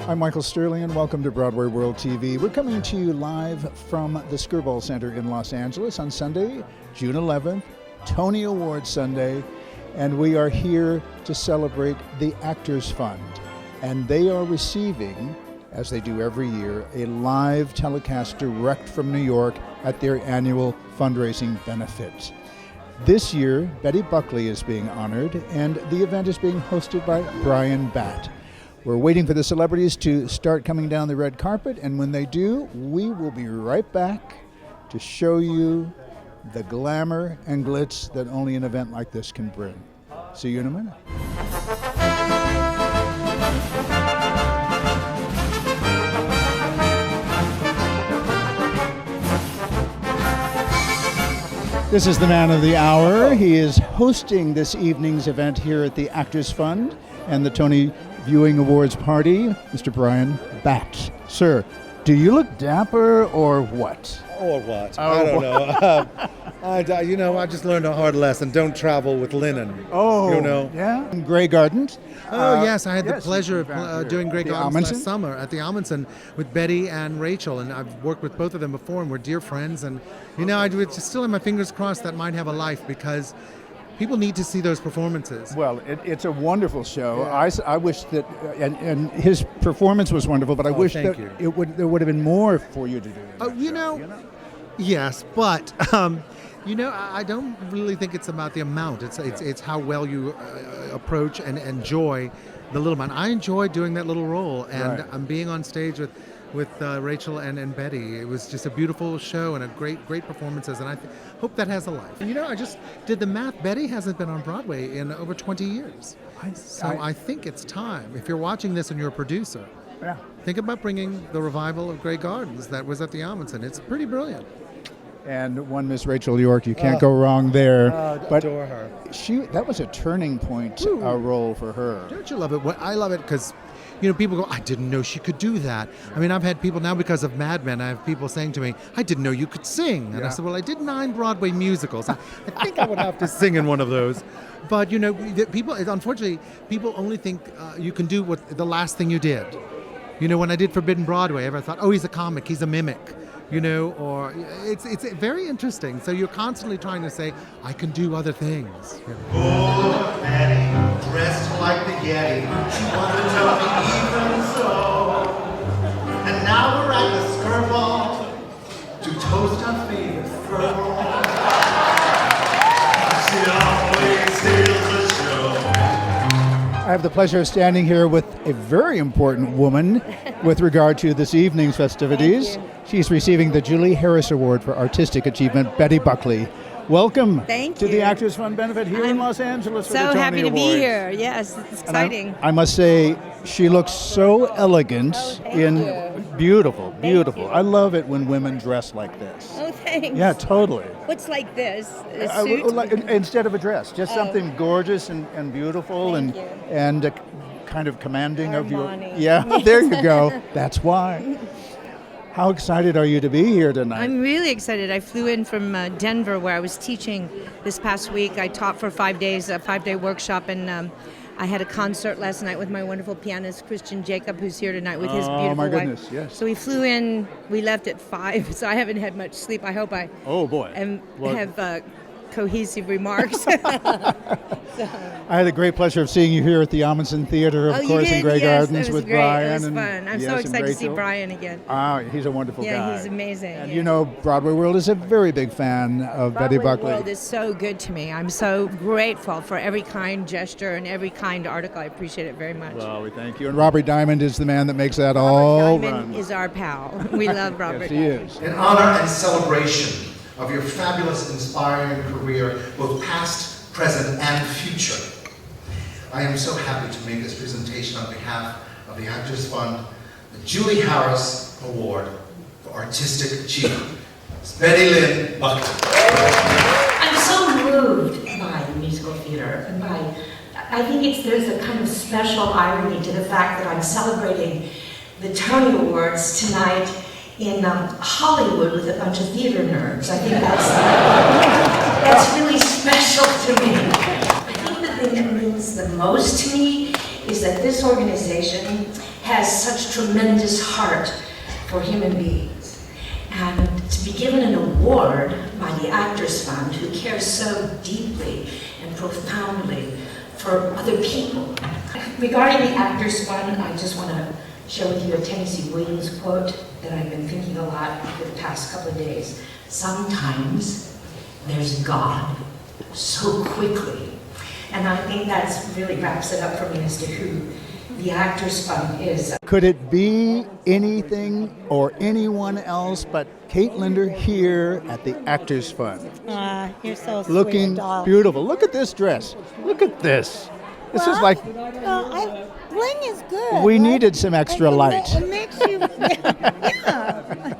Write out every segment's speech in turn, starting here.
I'm Michael Sterling, and welcome to BroadwayWorld TV. We're coming to you live from the Skirball Center in Los Angeles on Sunday, June 11th, Tony Awards Sunday, and we are here to celebrate the Actors Fund. And they are receiving, as they do every year, a live telecast direct from New York at their annual fundraising benefit. This year, Betty Buckley is being honored, and the event is being hosted by Brian Batt. We're waiting for the celebrities to start coming down the red carpet, and when they do, we will be right back to show you the glamour and glitz that only an event like this can bring. See you in a minute. This is the man of the hour. He is hosting this evening's event here at the Actors Fund and the Tony Viewing Awards party, Mr. Brian Batt. Sir, do you look dapper or what? Or what? I don't know. I just learned a hard lesson. Don't travel with linen. Oh, you know? Yeah? In Grey Gardens? Yes, I had the pleasure of doing Grey Gardens last summer at the Amundsen with Betty and Rachel, and I've worked with both of them before, and we're dear friends. And, I just still have my fingers crossed that might have a life, because people need to see those performances. Well, it's a wonderful show. Yeah. I wish that, and his performance was wonderful, but I wish that there would have been more for you to do. Yes, but I don't really think it's about the amount. It's how well you approach and enjoy the little man. I enjoyed doing that little role, and I'm being on stage with Rachel and Betty. It was just a beautiful show and a great performances, and I hope that has a life. And I just did the math. Betty hasn't been on Broadway in over 20 years. I think it's time. If you're watching this and you're a producer, think about bringing the revival of Grey Gardens that was at the Amundsen. It's pretty brilliant. And one Miss Rachel York, you can't go wrong there. But adore her. That was a turning point role for her. Don't you love it? I love it because people go, I didn't know she could do that. I mean, I've had people now, because of Mad Men, I have people saying to me, I didn't know you could sing. And I said, well, I did 9 Broadway musicals. I think I would have to sing in one of those. But, unfortunately, people only think you can do the last thing you did. When I did Forbidden Broadway, everyone thought, oh, he's a comic, he's a mimic. Or it's very interesting. So you're constantly trying to say, I can do other things. Poor Betty, dressed like the Yeti. She wanted to tell me even so. And now we're at the Skirball to toast our favorite furball. She always steals the show. I have the pleasure of standing here with a very important woman with regard to this evening's festivities. She's receiving the Julie Harris Award for Artistic Achievement, Betty Buckley. Welcome to the Actors Fund benefit here in Los Angeles for the Tony So happy to Awards. be here. Yes, it's exciting. I must say, she looks so elegant beautiful. I love it when women dress like this. Oh, thanks. Yeah, totally. What's like this? A suit? Instead of a dress, just something gorgeous and beautiful and kind of commanding of your. Yeah, there you go. That's why. How excited are you to be here tonight? I'm really excited. I flew in from Denver, where I was teaching this past week. I taught for 5 days, a 5-day workshop, and I had a concert last night with my wonderful pianist, Christian Jacob, who's here tonight with his beautiful wife. Oh, my goodness, yes. So we flew in, we left at 5, so I haven't had much sleep. I hope I have cohesive remarks. I had the great pleasure of seeing you here at the Amundsen Theater, of course, in Grey Gardens with Brian. It was fun. I'm so excited to see Brian again. He's a wonderful guy. Yeah, he's amazing. And BroadwayWorld is a very big fan of Betty Buckley. BroadwayWorld is so good to me. I'm so grateful for every kind gesture and every kind article. I appreciate it very much. Well, we thank you. And Robert Diamond is the man that makes that all run. Robert Diamond is our pal. We love Robert. Yes, he is. In honor and celebration of your fabulous, inspiring career, both past, present, and future, I am so happy to make this presentation on behalf of the Actors Fund, the Julie Harris Award for Artistic Achievement. It's Betty Lynn Buckley. I'm so moved by musical theater, and I think there's a kind of special irony to the fact that I'm celebrating the Tony Awards tonight in Hollywood with a bunch of theater nerds. I think that's really special to me. I think the thing that means the most to me is that this organization has such tremendous heart for human beings. And to be given an award by the Actors Fund, who cares so deeply and profoundly for other people. Regarding the Actors Fund, I just want to share with you a Tennessee Williams quote that I've been thinking a lot for the past couple of days. Sometimes there's God so quickly. And I think that's really wraps it up for me as to who the Actors Fund is. Could it be anything or anyone else but Kate Linder here at the Actors Fund? You're so sweet, Looking doll. beautiful. Look at this dress. Look at this. This is like, Bling is good. we right? needed some extra light. It makes you, yeah.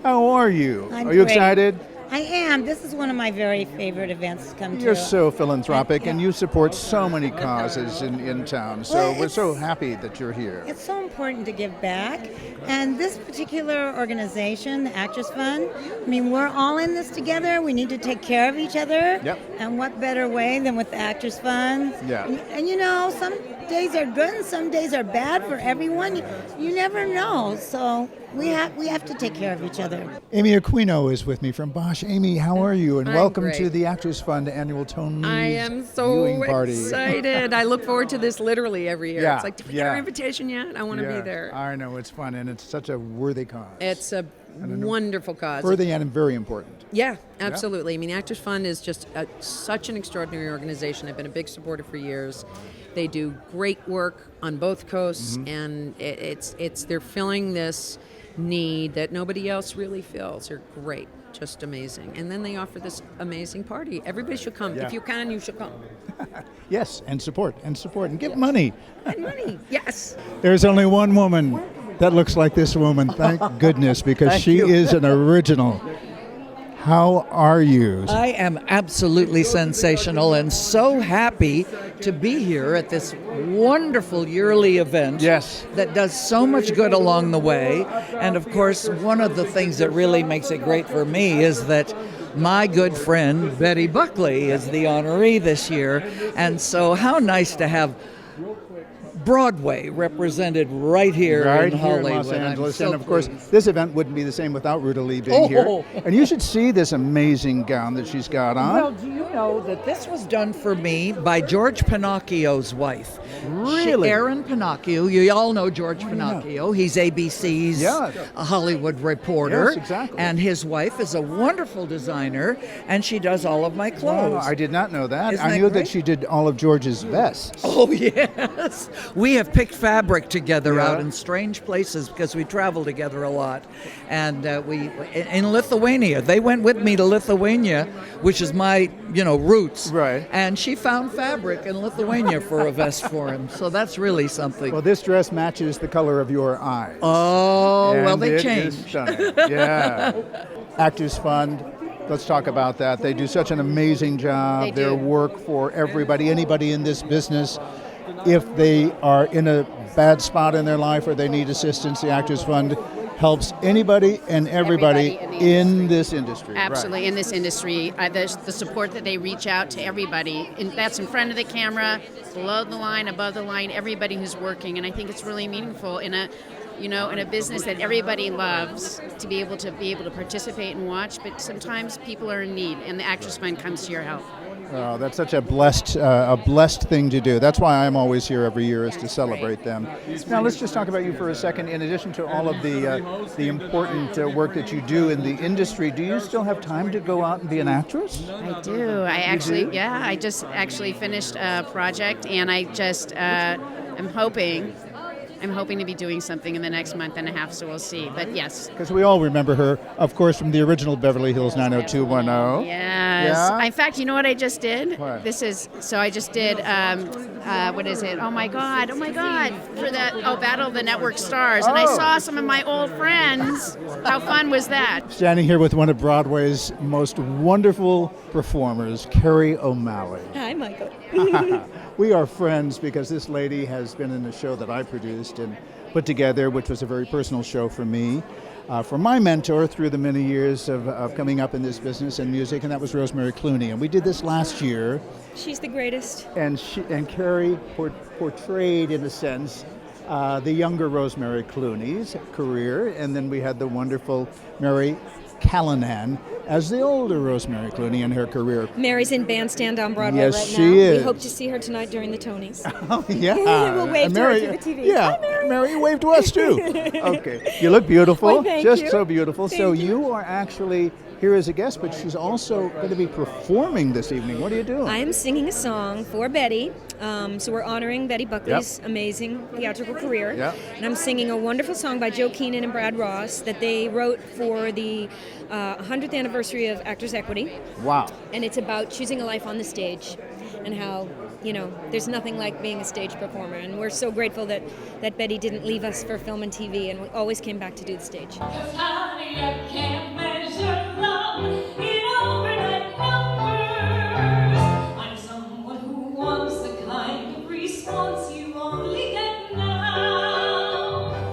How are you? I'm Are you great. excited? I am. This is one of my very favorite events to come to. You're so philanthropic and you support so many causes in town. So Well, we're so it's- happy that you're here. It's so important to give back. And this particular organization, the Actors Fund, I mean, we're all in this together. We need to take care of each other. Yep. And what better way than with the Actors Fund? Yeah. And you know, some days are good and some days are bad for everyone. You never know. So we have to take care of each other. Amy Aquino is with me from Bosch. Amy, how are you? And I'm welcome great. to the Actors Fund annual Tony I am so viewing party. excited. I look forward to this literally every year. Yeah, It's like, did we get yeah. our invitation yet? I want to Yeah, be there. I know, it's fun and it's such a worthy cause. It's a wonderful cause. Worthy and very important. Yeah, absolutely. I mean, Actors Fund is just such an extraordinary organization. I've been a big supporter for years. They do great work on both coasts, and they're filling this need that nobody else really fills. They're great, just amazing. And then they offer this amazing party. Everybody should come. Yeah. If you can, you should come. Yes, and support, and give money. And money, yes. There's only one woman that looks like this woman, thank goodness, because she is an original. How are you? I am absolutely sensational and so happy to be here at this wonderful yearly event Yes. that does so much good along the way. And of course, one of the things that really makes it great for me is that my good friend Betty Buckley is the honoree this year. And so how nice to have Broadway represented right here Right in here in Hollywood. Los I'm Angeles. so And of course, pleased. this event wouldn't be the same without Ruta Lee being here. Oh. And you should see this amazing gown that she's got on. Well, do you know that this was done for me by George Pinocchio's wife? Really? Erin Pinocchio. You all know George Pinocchio. He's ABC's Yeah. a Hollywood reporter. Yes, exactly. And his wife is a wonderful designer, and she does all of my clothes. Wow, I did not know that. Isn't I that knew that great? she did all of George's vests. Oh, yes. We have picked fabric together Yeah. out in strange places because we travel together a lot. And we in Lithuania, they went with me to Lithuania, which is my, roots. Right. And she found fabric in Lithuania for a vest for him. So that's really something. Well, this dress matches the color of your eyes. Oh, well, And they it is changed. stunning. Yeah. Actors Fund. Let's talk about that. They do such an amazing job. They Their do. work for everybody, anybody in this business. If they are in a bad spot in their life or they need assistance, the Actors Fund helps anybody and everybody Everybody in this industry. Right. Absolutely, in this industry, the support that they reach out to everybody, and that's in front of the camera, below the line, above the line, everybody who's working, and I think it's really meaningful in a business that everybody loves to be able to participate and watch. But sometimes people are in need, and the Actors Fund comes to your help. Oh, that's such a blessed thing to do. That's why I'm always here every year, is to celebrate them. Now let's just talk about you for a second. In addition to all of the important work that you do in the industry, do you still have time to go out and be an actress? I do. I just actually finished a project, and I just I'm hoping to be doing something in the next month and a half, so we'll see. But yes. Because we all remember her, of course, from the original Beverly Hills 90210. Yes. Yeah? In fact, you know what I just did? What? I just did, what is it? Oh my God. For the, Battle of the Network Stars. And I Oh. saw some of my old friends. How fun was that? Standing here with one of Broadway's most wonderful performers, Carrie O'Malley. Hi, Michael. We are friends because this lady has been in a show that I produced and put together, which was a very personal show for me, for my mentor through the many years of coming up in this business and music, and that was Rosemary Clooney. And we did this last year, She's the greatest. and Carrie portrayed, in a sense, the younger Rosemary Clooney's career, and then we had the wonderful Mary Callanan as the older Rosemary Clooney in her career. Mary's in Bandstand on Broadway Yes, right now. she is. We hope to see her tonight during the Tonys. Oh, yeah. We'll wave to her Mary, through the TV. Yeah, Hi, Mary, wave to us too. Okay. You look beautiful. Why, thank Just you. so beautiful. Thank so you. you are actually here as a guest, but she's also going to be performing this evening. What are you doing? I am singing a song for Betty. So we're honoring Betty Buckley's amazing theatrical career. Yep. And I'm singing a wonderful song by Joe Keenan and Brad Ross that they wrote for the 100th anniversary of Actors Equity. Wow. And it's about choosing a life on the stage and how, there's nothing like being a stage performer. And we're so grateful that Betty didn't leave us for film and TV and always came back to do the stage.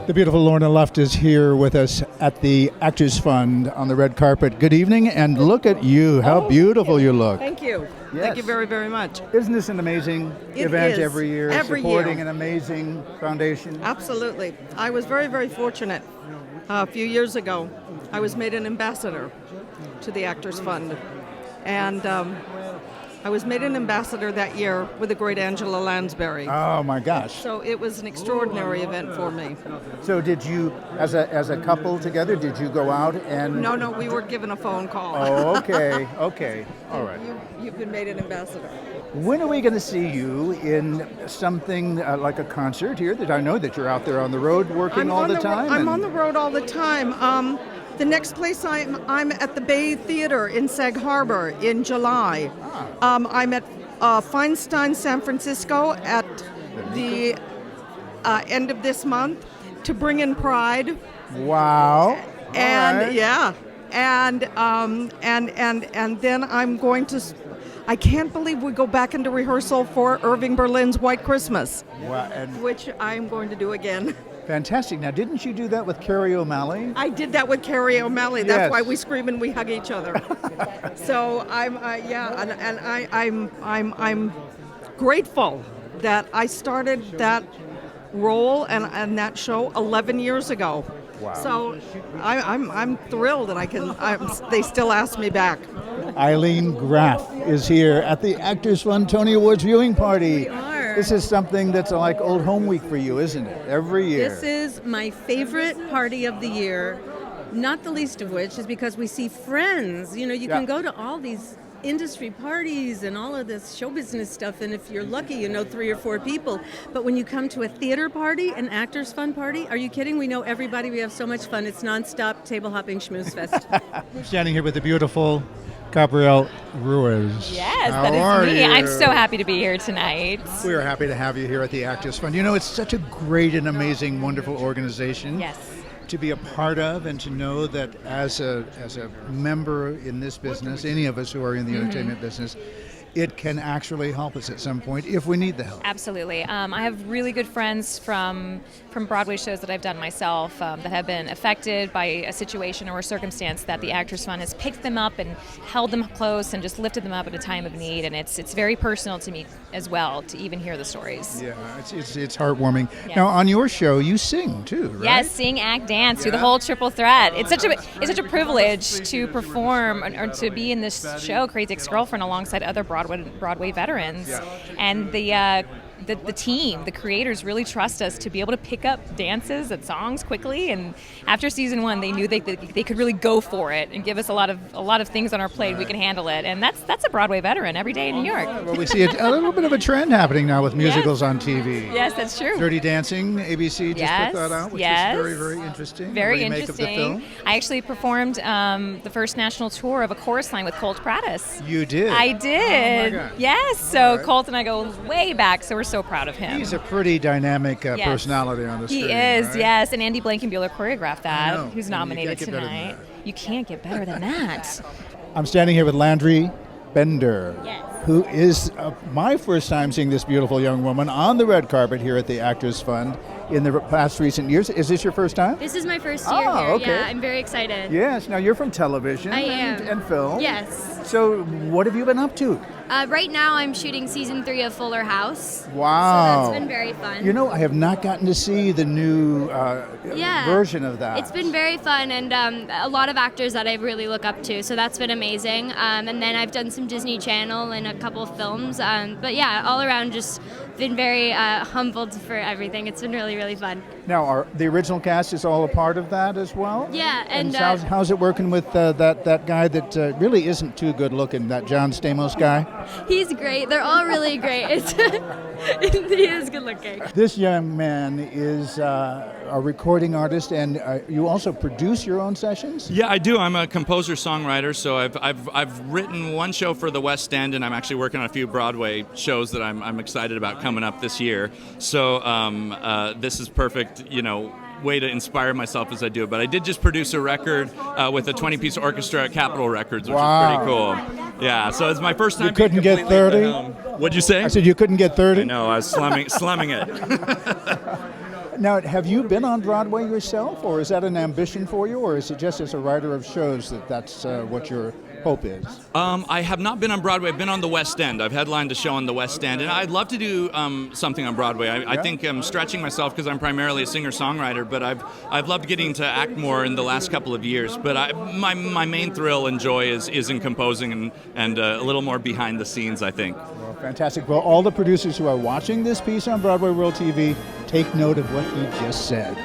The beautiful Lorna Luft is here with us at the Actors Fund on the red carpet. Good evening, and look at you. How beautiful you look. Thank you. Yes. Thank you very, very much. Isn't this an amazing It event is. every year, Every supporting year. an amazing foundation? Absolutely. I was very, very fortunate. A few years ago, I was made an ambassador to the Actors Fund. And I was made an ambassador that year with the great Angela Lansbury. Oh my gosh. So it was an extraordinary event for me. So did you, as a couple together, did you go out and... No, we were given a phone call. Oh, okay, okay, all right. You've been made an ambassador. When are we going to see you in something like a concert here? That I know that you're out there on the road working all the time. I'm on the road all the time. The next place I'm at the Bay Theater in Sag Harbor in July. I'm at Feinstein, San Francisco at the end of this month to bring in Pride. Wow. And all right. yeah, and then I'm going to. I can't believe we go back into rehearsal for Irving Berlin's White Christmas, Wow, and which I'm going to do again. fantastic. Now, didn't you do that with Carrie O'Malley? I did that with Carrie O'Malley. That's Yes. why we scream and we hug each other. So I'm grateful that I started that role and that show 11 years ago. Wow. So I'm thrilled that they still ask me back. Eileen Graff is here at the Actors Fund Tony Awards viewing party. We are. This is something that's like old home week for you, isn't it? Every year. This is my favorite party of the year, not the least of which is because we see friends. You can go to all these industry parties and all of this show business stuff, and if you're lucky, you know 3 or 4 people. But when you come to a theater party, an Actors Fund party, are you kidding? We know everybody. We have so much fun. It's nonstop table hopping schmooze fest. Standing here with the beautiful Gabrielle Ruiz. Yes, How that are is me. you? I'm so happy to be here tonight. We are happy to have you here at the Actors Fund. It's such a great and amazing, wonderful organization. Yes. To be a part of and to know that as a member in this business, any of us who are in the entertainment business, it can actually help us at some point if we need the help. Absolutely. I have really good friends from Broadway shows that I've done myself that have been affected by a situation or a circumstance that the Actors Fund has picked them up and held them close and just lifted them up at a time of need. And it's very personal to me as well to even hear the stories. Yeah, it's heartwarming. Yes. Now, on your show, you sing too, right? Yes, sing, act, dance, do the whole triple threat. It's such a privilege to perform or to be in this show, Crazy Ex-Girlfriend, alongside other Broadway veterans, and the team, the creators, really trust us to be able to pick up dances and songs quickly. And after season 1, they knew they could really go for it and give us a lot of things on our plate. We can handle it, and that's a Broadway veteran every day in New York. Well, we see a little bit of a trend happening now with musicals on TV. Yes, that's true. Dirty Dancing, ABC just put that out, which is very, very interesting. Very a remake interesting. Of the film. I actually performed the first national tour of A Chorus Line with Colt Prattis. You did? I did. Oh, my God. Yes. So Colt and I go way back, so we're so proud of him. He's a pretty dynamic Yes. personality on the screen. He is, right? yes. And Andy Blankenbuehler choreographed that, know. who's And you nominated can't get better than tonight. You can't get better than that. I'm standing here with Landry Bender, Yes. who is my first time seeing this beautiful young woman on the red carpet here at the Actors Fund. in the past recent years. Is this your first time? This is my first year here. Okay. Yeah, I'm very excited. Yes. Now you're from television I am. and film. Yes. So what have you been up to? Right now I'm shooting season 3 of Fuller House. Wow. So that's been very fun. You know, I have not gotten to see the new version of that. It's been very fun, and a lot of actors that I really look up to, so that's been amazing. And then I've done some Disney Channel and a couple of films. But yeah, all around just been very humbled for everything. It's been really, really fun. Now, the original cast is all a part of that as well? Yeah, and how's it working with that guy that really isn't too good looking, that John Stamos guy? he's great. They're all really great. He is good looking. This young man is a recording artist, and you also produce your own sessions? Yeah, I do. I'm a composer-songwriter, so I've written one show for the West End, and I'm actually working on a few Broadway shows that I'm excited about coming up this year. So this is perfect, way to inspire myself as I do it. But I did just produce a record with a 20-piece orchestra at Capitol Records, which is pretty cool. Yeah, so it's my first time. You couldn't get 30? What'd you say? I said you couldn't get 30? No, I was slumming it. Now, have you been on Broadway yourself, or is that an ambition for you, or is it just as a writer of shows that's what your hope is? I have not been on Broadway. I've been on the West End. I've headlined a show on the West End, and I'd love to do something on Broadway. I think I'm stretching myself because I'm primarily a singer-songwriter, but I've loved getting to act more in the last couple of years. But my main thrill and joy is in composing and a little more behind the scenes, I think. Well, fantastic. Well, all the producers who are watching this piece on BroadwayWorld TV, take note of what he just said.